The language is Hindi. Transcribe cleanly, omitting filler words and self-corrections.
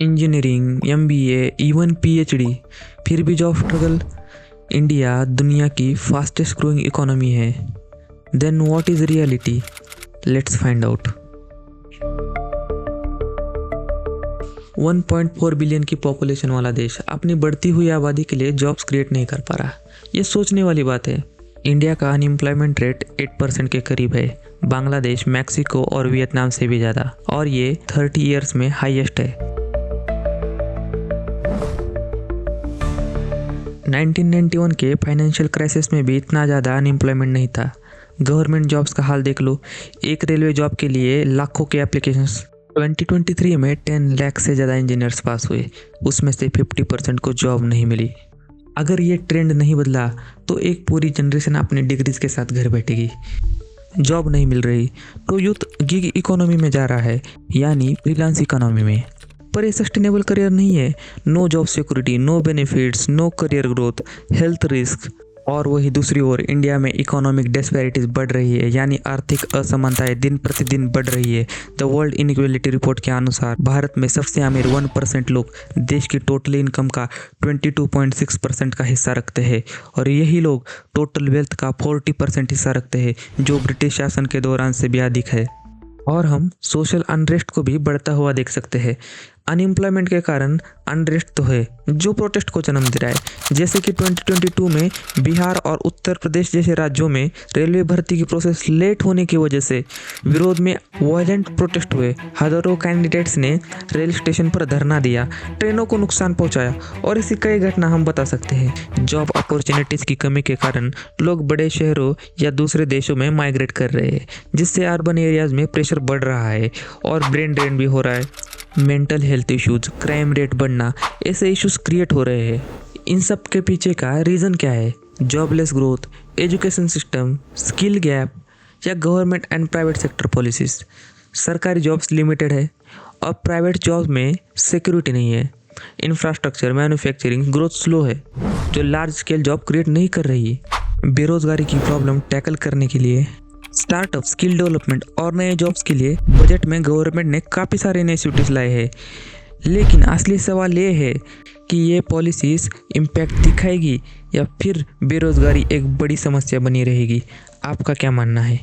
इंजीनियरिंग, एमबीए, इवन पीएचडी, फिर भी जॉब स्ट्रगल। इंडिया दुनिया की फास्टेस्ट ग्रोइंग इकोनॉमी है। Then what is reality? Let's find out. 1.4 billion की पॉपुलेशन वाला देश अपनी बढ़ती हुई आबादी के लिए जॉब्स क्रिएट नहीं कर पा रहा। ये सोचने वाली बात है। इंडिया का अनएम्प्लॉयमेंट रेट 8% के करीब है। बांग्लादेश, मैक्सिको और वियतनाम से भी ज़्यादा, और ये 30 ईयर्स में हाईएस्ट है। 1991 के फाइनेंशियल क्राइसिस में भी इतना ज़्यादा अनएम्प्लॉयमेंट नहीं था। गवर्नमेंट जॉब्स का हाल देख लो। एक रेलवे जॉब के लिए लाखों के एप्लीकेशंस। 2023 में 10 लाख से ज़्यादा इंजीनियर्स पास हुए, उसमें से 50% को जॉब नहीं मिली। अगर ये ट्रेंड नहीं बदला तो एक पूरी जनरेशन अपनी डिग्रीज के साथ घर बैठेगी। जॉब नहीं मिल रही तो यूथ गिग इकोनॉमी में जा रहा है, यानी फ्रीलांस इकोनॉमी में। पर ये सस्टेनेबल करियर नहीं है। No job security, no benefits, no career growth, health risk. और वही दूसरी ओर इंडिया में इकोनॉमिक डिस्पैरिटीज बढ़ रही है, यानी आर्थिक असमानताएं दिन प्रतिदिन बढ़ रही है। द वर्ल्ड इनइक्वालिटी रिपोर्ट के अनुसार भारत में सबसे अमीर 1% लोग देश की टोटल इनकम का 22.6% का हिस्सा रखते हैं, और यही लोग टोटल वेल्थ का 40% हिस्सा रखते हैं, जो ब्रिटिश शासन के दौरान से भी अधिक है। और हम सोशल अनरेस्ट को भी बढ़ता हुआ देख सकते हैं। अनएम्प्लॉयमेंट के कारण अनरेस्ट तो है, जो प्रोटेस्ट को जन्म दे रहा है। जैसे कि 2022 में बिहार और उत्तर प्रदेश जैसे राज्यों में रेलवे भर्ती की प्रोसेस लेट होने की वजह से विरोध में वायलेंट प्रोटेस्ट हुए। हजारों कैंडिडेट्स ने रेल स्टेशन पर धरना दिया, ट्रेनों को नुकसान पहुंचाया, और ऐसी कई घटना हम बता सकते हैं। जॉब अपॉर्चुनिटीज़ की कमी के कारण लोग बड़े शहरों या दूसरे देशों में माइग्रेट कर रहे हैं, जिससे अर्बन एरियाज में प्रेशर बढ़ रहा है और ब्रेन ड्रेन भी हो रहा है। Mental health issues, crime rate बढ़ना, ऐसे इश्यूज क्रिएट हो रहे हैं। इन सब के पीछे का रीज़न क्या है? Jobless growth, education system, skill gap, या government and private sector policies. सरकारी जॉब्स लिमिटेड है और प्राइवेट जॉब्स में सिक्योरिटी नहीं है। इंफ्रास्ट्रक्चर, मैन्युफैक्चरिंग ग्रोथ स्लो है, जो लार्ज स्केल जॉब क्रिएट नहीं कर रही। बेरोजगारी की प्रॉब्लम टैकल करने के लिए स्टार्टअप, स्किल डेवलपमेंट और नए जॉब्स के लिए बजट में गवर्नमेंट ने काफ़ी सारे इनिशिएटिव्स लाए हैं। लेकिन असली सवाल ये है कि ये पॉलिसीज़ इम्पैक्ट दिखाएगी या फिर बेरोजगारी एक बड़ी समस्या बनी रहेगी। आपका क्या मानना है?